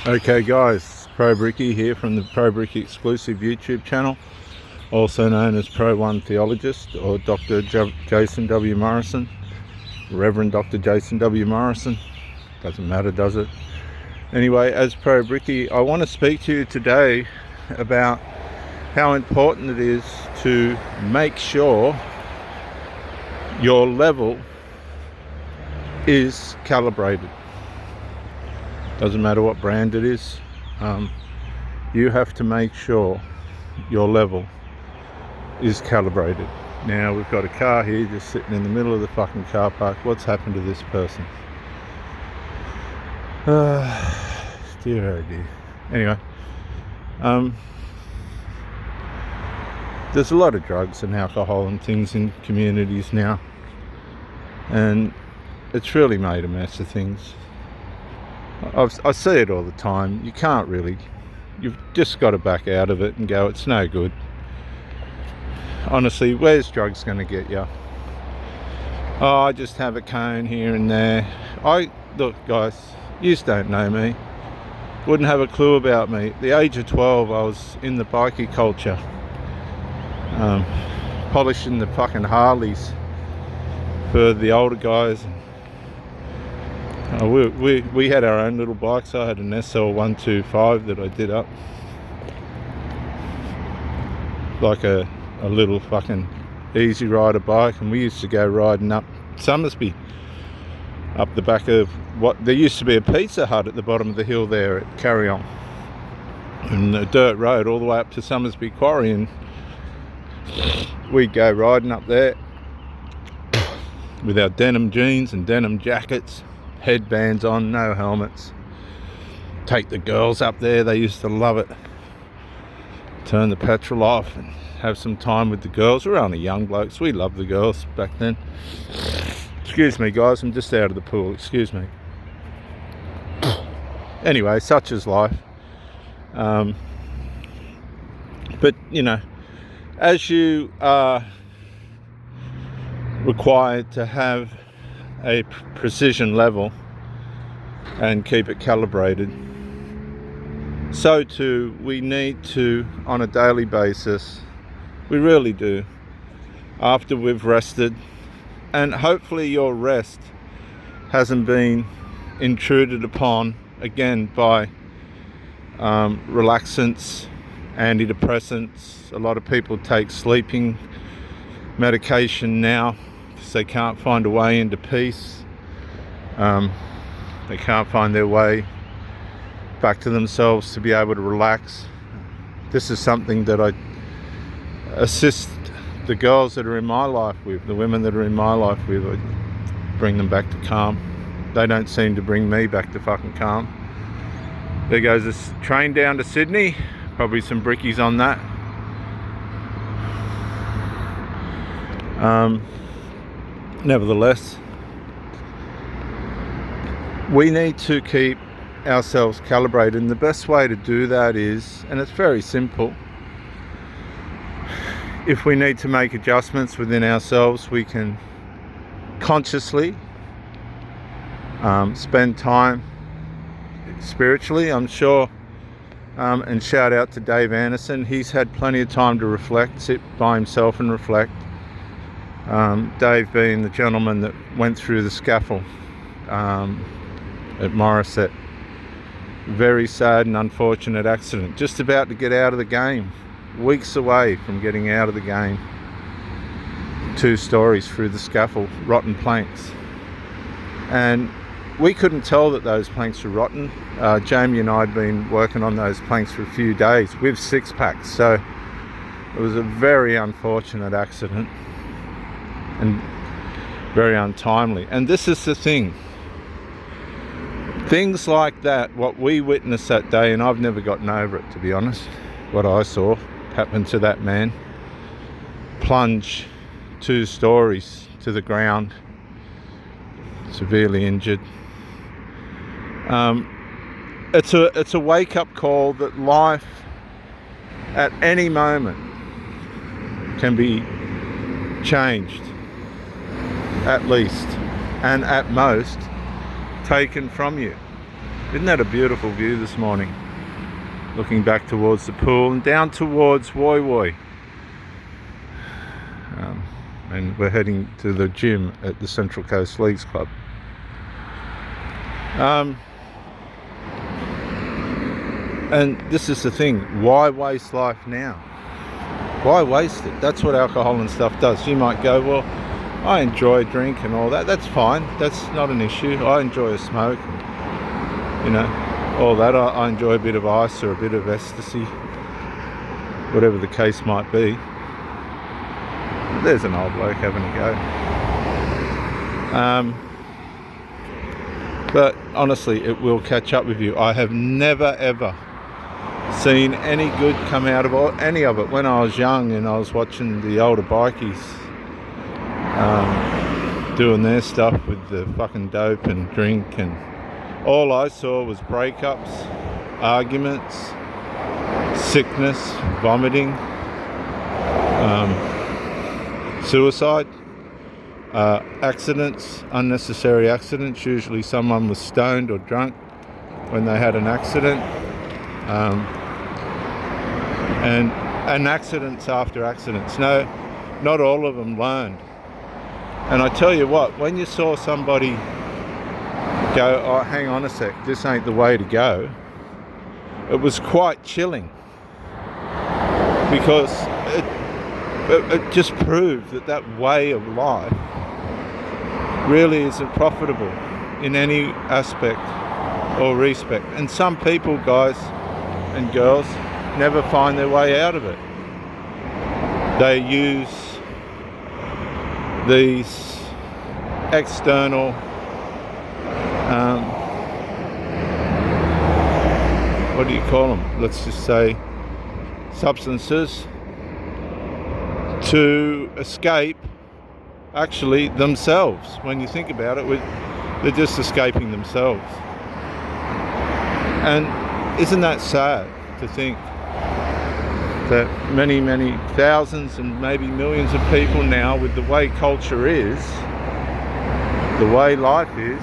Okay guys, Pro Bricky here from the Pro Bricky exclusive YouTube channel, also known as Pro One Theologist or Dr. Jason W. Morrison, Reverend Dr. Jason W. Morrison, doesn't matter does it? Anyway, as Pro Bricky, I want to speak to you today about how important it is to make sure your level is calibrated. Doesn't matter what brand it is, you have to make sure your level is calibrated. Now we've got a car here just sitting in the middle of the fucking car park. What's happened to this person? Dear oh dear. Anyway, there's a lot of drugs and alcohol and things in communities now, and it's really made a mess of things. I see it all the time. You can't really, you've just got to back out of it and go, it's no good. Honestly, where's drugs going to get you? Oh, I just have a cone here and there. Look guys, you don't know me, wouldn't have a clue about me. At the age of 12 I was in the bikie culture, polishing the fucking Harleys for the older guys. We had our own little bikes. I had an SL125 that I did up like a little fucking easy rider bike, and we used to go riding up Somersby, up the back of what there used to be a Pizza Hut at the bottom of the hill there at Carry-On, and a dirt road all the way up to Somersby Quarry, and we'd go riding up there with our denim jeans and denim jackets, headbands on, no helmets. Take the girls up there, they used to love it. Turn the petrol off and have some time with the girls. We were only young blokes, we loved the girls back then. Excuse me guys, I'm just out of the pool, excuse me. Anyway, such is life. But you know, as you are required to have a precision level and keep it calibrated, so too we need to, on a daily basis, we really do, after we've rested, and hopefully your rest hasn't been intruded upon again by relaxants, antidepressants. A lot of people take sleeping medication now because they can't find a way into peace. They can't find their way back to themselves to be able to relax. This is something that I assist the girls that are in my life with, the women that are in my life with. I bring them back to calm. They don't seem to bring me back to fucking calm. There goes this train down to Sydney, probably some brickies on that. Nevertheless, we need to keep ourselves calibrated, and the best way to do that is, and it's very simple, if we need to make adjustments within ourselves, we can consciously spend time spiritually. I'm sure, and shout out to Dave Anderson, he's had plenty of time to reflect, sit by himself and reflect. Dave being the gentleman that went through the scaffold at Morisset. Very sad and unfortunate accident, just about to get out of the game, weeks away from getting out of the game. 2 stories through the scaffold, rotten planks, and we couldn't tell that those planks were rotten. Jamie and I had been working on those planks for a few days with 6-packs, so it was a very unfortunate accident and very untimely. And this is the thing, things like that, what we witnessed that day, and I've never gotten over it, to be honest, what I saw happen to that man, plunge 2 stories to the ground, severely injured. It's a wake-up call that life at any moment can be changed, at least, and at most taken from you. Isn't that a beautiful view this morning? Looking back towards the pool and down towards Woy Woy. And we're heading to the gym at the Central Coast Leagues Club. And this is the thing, why waste life now? Why waste it? That's what alcohol and stuff does. You might go, well, I enjoy a drink and all that. That's fine. That's not an issue. I enjoy a smoke and, you know, all that. I enjoy a bit of ice or a bit of ecstasy, whatever the case might be. There's an old bloke having a go. But honestly, it will catch up with you. I have never ever seen any good come out of any of it. When I was young and I was watching the older bikies doing their stuff with the fucking dope and drink, and all I saw was breakups, arguments, sickness, vomiting, suicide, accidents, unnecessary accidents. Usually someone was stoned or drunk when they had an accident, and accidents after accidents. No, not all of them learned. And I tell you what, when you saw somebody go, oh, hang on a sec, this ain't the way to go, it was quite chilling, because it just proved that that way of life really isn't profitable in any aspect or respect. And some people, guys and girls, never find their way out of it. They use these external what do you call them? Let's just say substances to escape actually themselves. When you think about it, they're just escaping themselves. And isn't that sad to think that many, many thousands and maybe millions of people now, with the way culture is, the way life is,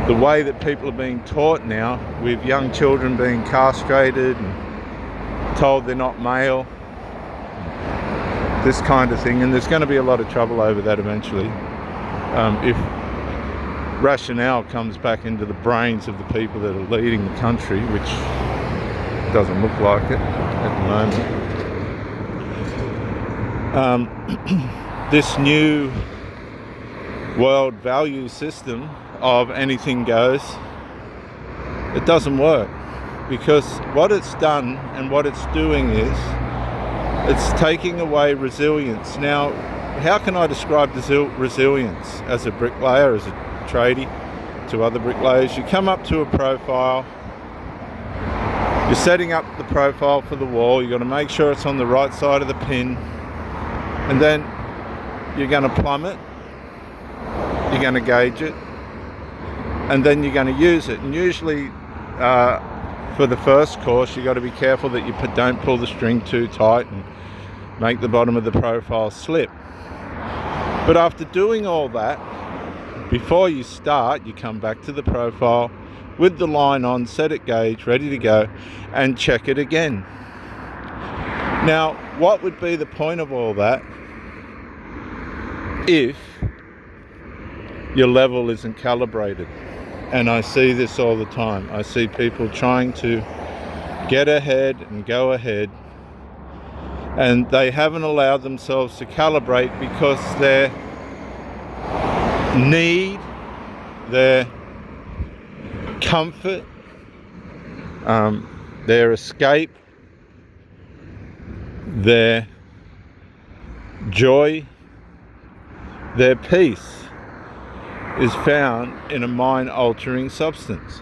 the way that people are being taught now, with young children being castrated and told they're not male, this kind of thing. And there's going to be a lot of trouble over that eventually, if rationale comes back into the brains of the people that are leading the country, which doesn't look like it at the moment. This new world value system of anything goes, it doesn't work, because what it's done and what it's doing is it's taking away resilience. Now, how can I describe resilience as a bricklayer, as a tradie to other bricklayers? You come up to a profile, you're setting up the profile for the wall, you've got to make sure it's on the right side of the pin, and then you're going to plumb it, you're going to gauge it, and then you're going to use it. And usually for the first course, you've got to be careful that you don't pull the string too tight and make the bottom of the profile slip. But after doing all that, before you start, you come back to the profile with the line on, set it gauge, ready to go, and check it again. Now, what would be the point of all that if your level isn't calibrated? And I see this all the time. I see people trying to get ahead and go ahead, and they haven't allowed themselves to calibrate because their need, their comfort, their escape, their joy, their peace is found in a mind-altering substance.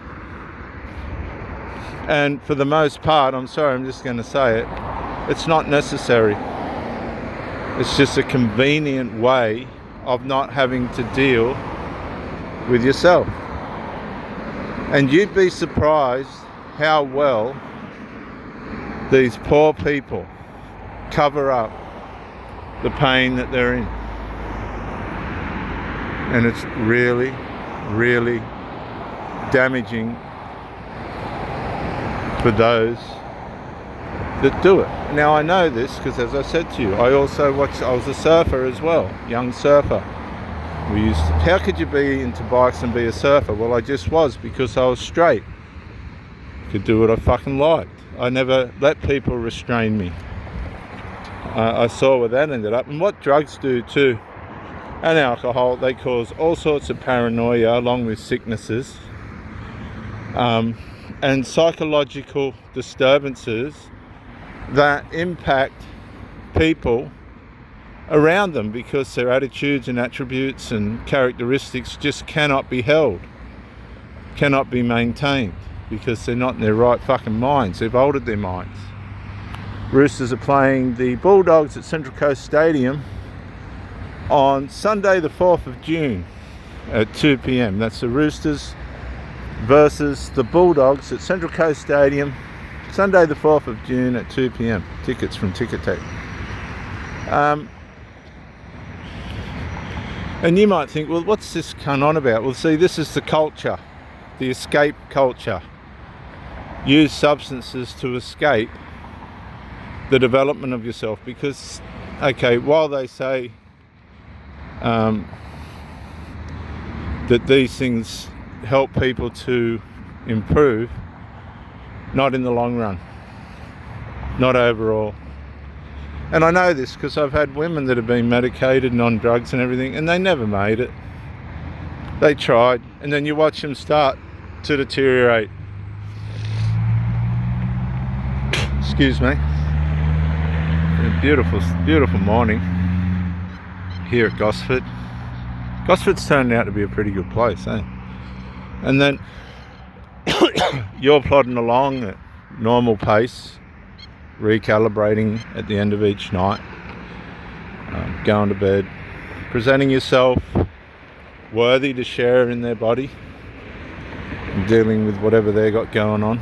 And for the most part, I'm sorry, I'm just going to say it, it's not necessary. It's just a convenient way of not having to deal with yourself. And you'd be surprised how well these poor people cover up the pain that they're in. And it's really, really damaging for those that do it. Now I know this because, as I said to you, I was a surfer as well, young surfer. How could you be into bikes and be a surfer? Well, I just was, because I was straight. Could do what I fucking liked. I never let people restrain me. I saw where that ended up, and what drugs do too, and alcohol. They cause all sorts of paranoia along with sicknesses, and psychological disturbances that impact people around them, because their attitudes and attributes and characteristics just cannot be held, cannot be maintained, because they're not in their right fucking minds. They've altered their minds. Roosters are playing the Bulldogs at Central Coast Stadium on Sunday the 4th of June at 2 p.m. That's the Roosters versus the Bulldogs at Central Coast Stadium, Sunday the 4th of June at 2 p.m. Tickets from Ticketek. And you might think, well, what's this cunt on about? Well, see, this is the culture, the escape culture. Use substances to escape the development of yourself, because, okay, while they say that these things help people to improve, not in the long run, not overall. And I know this because I've had women that have been medicated and on drugs and everything, and they never made it. They tried, and then you watch them start to deteriorate. Excuse me. A beautiful, beautiful morning here at Gosford. Gosford's turned out to be a pretty good place, eh? And then you're plodding along at normal pace, recalibrating at the end of each night, going to bed, presenting yourself worthy to share in their body, and dealing with whatever they got going on,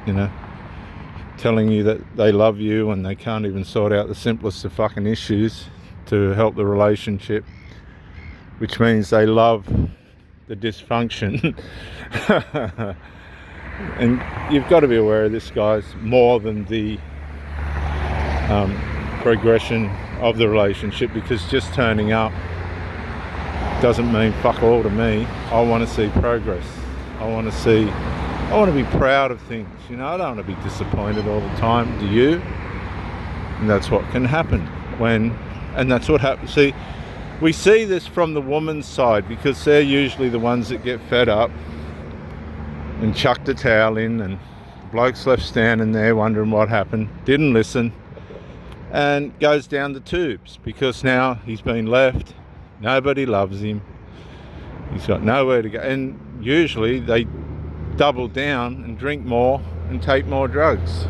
you know, telling you that they love you and they can't even sort out the simplest of fucking issues to help the relationship, which means they love the dysfunction. And you've got to be aware of this, guys, more than the progression of the relationship, because just turning up doesn't mean fuck all to me. I want to see progress. I want to be proud of things, you know. I don't want to be disappointed all the time. Do you? And that's what can happen and that's what happens. See, we see this from the woman's side, because they're usually the ones that get fed up and chucked a towel in, and the bloke's left standing there wondering what happened, didn't listen, and goes down the tubes, because now he's been left, nobody loves him, he's got nowhere to go, and usually they double down and drink more and take more drugs,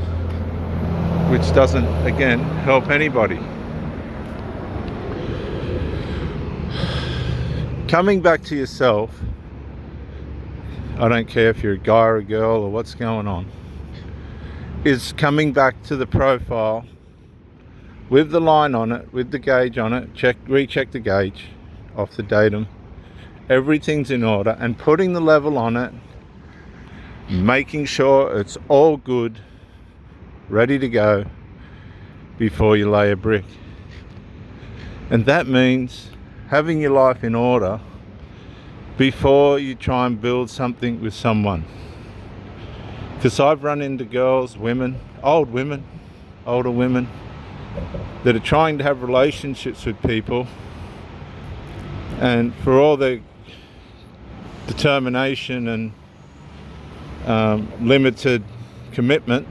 which doesn't, again, help anybody. Coming back to yourself, I don't care if you're a guy or a girl or what's going on, is coming back to the profile with the line on it, with the gauge on it, recheck the gauge off the datum, everything's in order, and putting the level on it, making sure it's all good, ready to go before you lay a brick. And that means having your life in order before you try and build something with someone. Because I've run into girls, women, older women, that are trying to have relationships with people, and for all their determination and limited commitment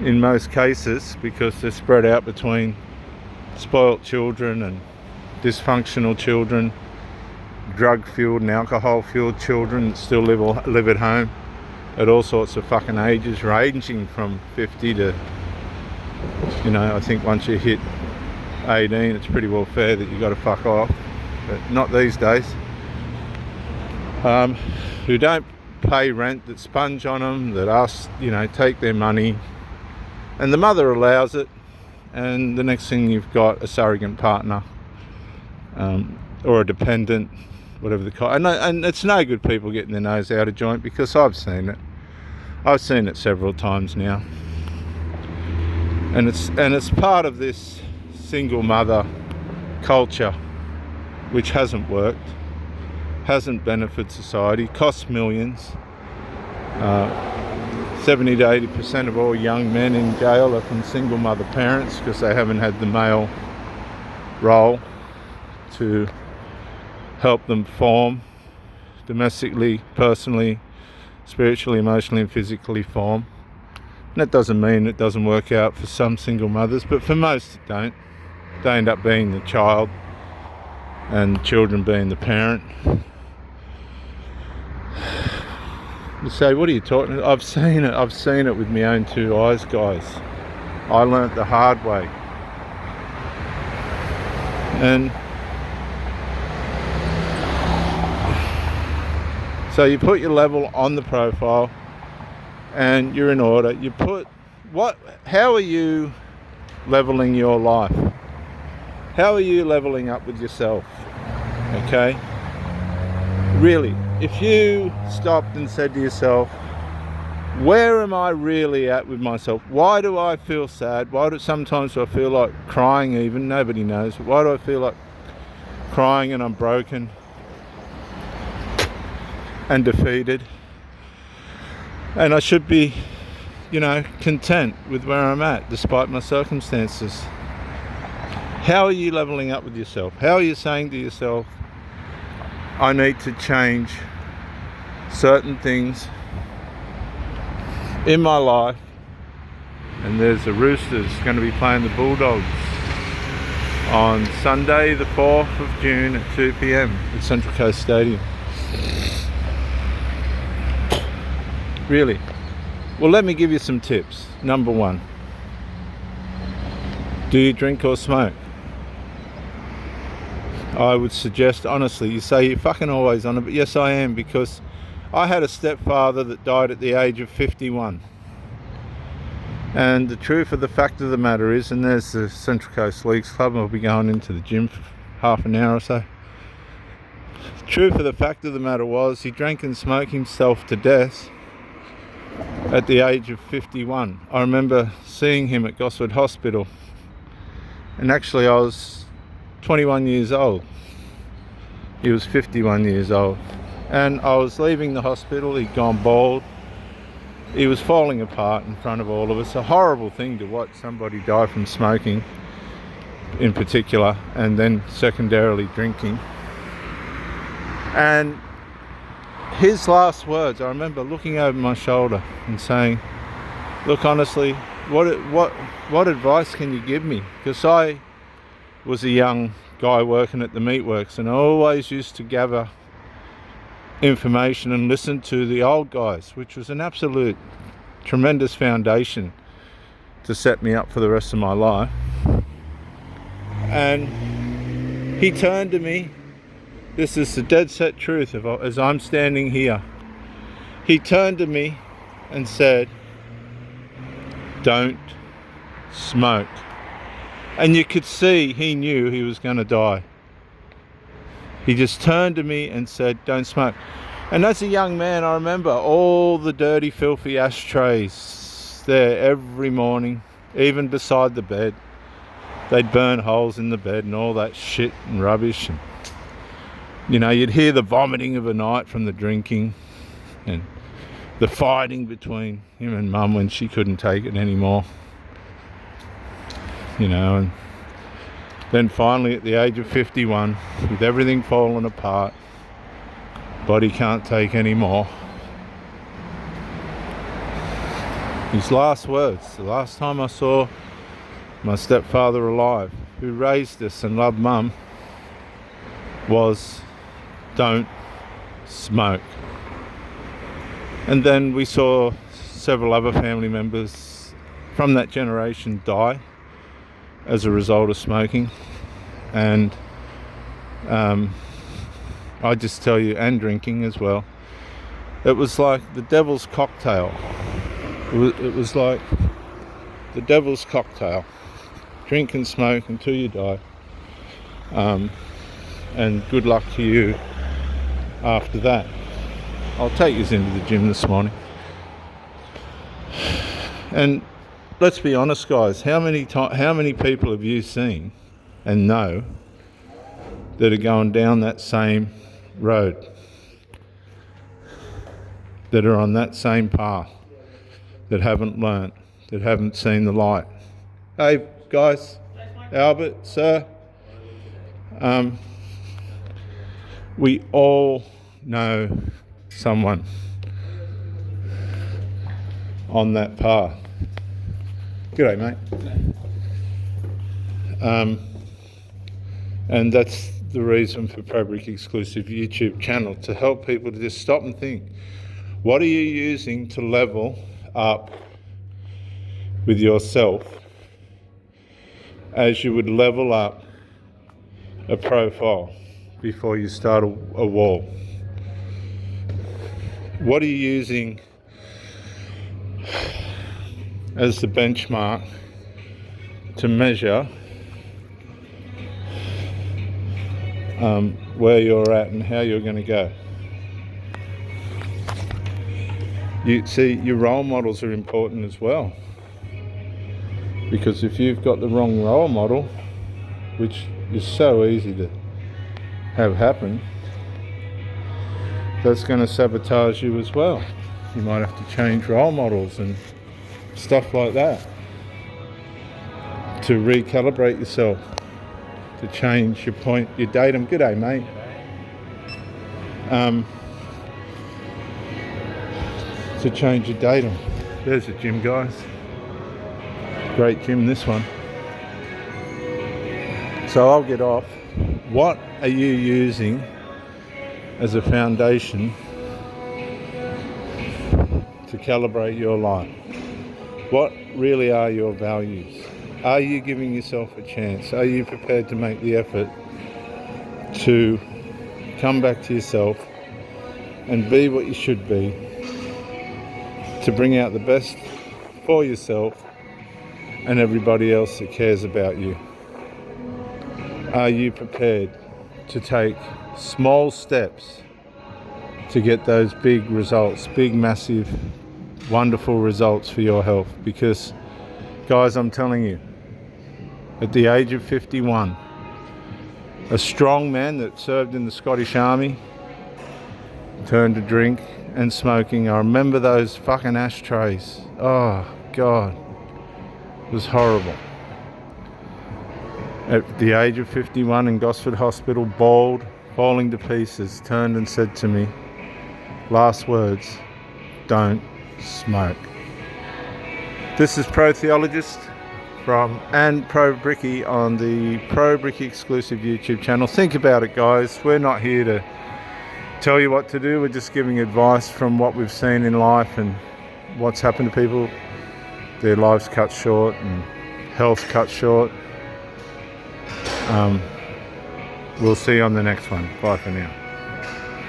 in most cases, because they're spread out between spoilt children and dysfunctional children, drug-fueled and alcohol-fueled children that still live at home at all sorts of fucking ages, ranging from 50 to, you know, I think once you hit 18, it's pretty well fair that you got to fuck off, but not these days. Who don't pay rent, that sponge on them, that ask, you know, take their money, and the mother allows it, and the next thing you've got a surrogate partner, or a dependent, whatever and it's no good people getting their nose out of joint, because I've seen it several times now, and it's part of this single mother culture which hasn't worked, hasn't benefited society, costs millions. 70 to 80% of all young men in jail are from single mother parents because they haven't had the male role to help them form domestically, personally, spiritually, emotionally and physically form. And that doesn't mean it doesn't work out for some single mothers, but for most it don't. They end up being the child and children being the parent. You say, what are you talking about? I've seen it with my own two eyes, guys. I learnt the hard way. And so you put your level on the profile and you're in order. You put how are you leveling your life? How are you leveling up with yourself? Okay? Really, if you stopped and said to yourself, where am I really at with myself? Why do I feel sad? Sometimes I feel like crying even? Nobody knows. Why do I feel like crying and I'm broken and defeated? And I should be, content with where I'm at despite my circumstances. How are you leveling up with yourself? How are you saying to yourself, I need to change certain things in my life? And there's the Roosters going to be playing the Bulldogs on Sunday the 4th of June at 2 p.m. at Central Coast Stadium. Really? Well, let me give you some tips. Number 1, do you drink or smoke? I would suggest, honestly, you say you're fucking always on it, but yes I am, because I had a stepfather that died at the age of 51. And the truth of the fact of the matter is, and there's the Central Coast Leagues Club, I'll be going into the gym for half an hour or so. The truth of the fact of the matter was, he drank and smoked himself to death at the age of 51. I remember seeing him at Gosford Hospital, and actually I was 21 years old. He was 51 years old. And I was leaving the hospital, he'd gone bald. He was falling apart in front of all of us. A horrible thing to watch somebody die from smoking in particular, and then secondarily drinking. And his last words, I remember looking over my shoulder and saying, look, honestly, what advice can you give me? Because I was a young guy working at the meatworks, and I always used to gather information and listen to the old guys, which was an absolute tremendous foundation to set me up for the rest of my life. And he turned to me, this is the dead set truth, as I'm standing here. He turned to me and said, don't smoke. And you could see he knew he was going to die. He just turned to me and said, don't smoke. And as a young man, I remember all the dirty, filthy ashtrays there every morning, even beside the bed. They'd burn holes in the bed and all that shit and rubbish. And, you'd hear the vomiting of a night from the drinking and the fighting between him and Mum when she couldn't take it anymore. And then finally at the age of 51, with everything falling apart, body can't take any more. His last words, the last time I saw my stepfather alive, who raised us and loved Mum, was, don't smoke. And then we saw several other family members from that generation die as a result of smoking. And I just tell you, and drinking as well, it was like the devil's cocktail. It was like the devil's cocktail. Drink and smoke until you die. And good luck to you after that. I'll take you into the gym this morning. And let's be honest, guys, how many people have you seen and know that are going down that same road, that are on that same path, that haven't learnt, that haven't seen the light? Hey guys, Albert, sir, we all know someone on that path. G'day, mate. And that's the reason for ProBrick exclusive YouTube channel, to help people to just stop and think, what are you using to level up with yourself as you would level up a profile before you start a wall? What are you using as the benchmark to measure where you're at and how you're going to go? You see, your role models are important as well, because if you've got the wrong role model, which is so easy to have happen, that's going to sabotage you as well. You might have to change role models and stuff like that to recalibrate yourself, to change your point, your datum. G'day, mate. To change your datum. There's the gym, guys. Great gym, this one. So I'll get off. What are you using as a foundation to calibrate your life? What really are your values? Are you giving yourself a chance? Are you prepared to make the effort to come back to yourself and be what you should be, to bring out the best for yourself and everybody else that cares about you? Are you prepared to take small steps to get those big results, big, massive, wonderful results for your health? Because, guys, I'm telling you, at the age of 51, a strong man that served in the Scottish Army turned to drink and smoking. I remember those fucking ashtrays. Oh, God. It was horrible. At the age of 51 in Gosford Hospital, bald, falling to pieces, turned and said to me, last words, don't smoke. This is Pro Theologist and Pro Bricky on the Pro Bricky exclusive YouTube channel. Think about it, guys. We're not here to tell you what to do. We're just giving advice from what we've seen in life and what's happened to people. Their lives cut short and health cut short. We'll see you on the next one. Bye for now.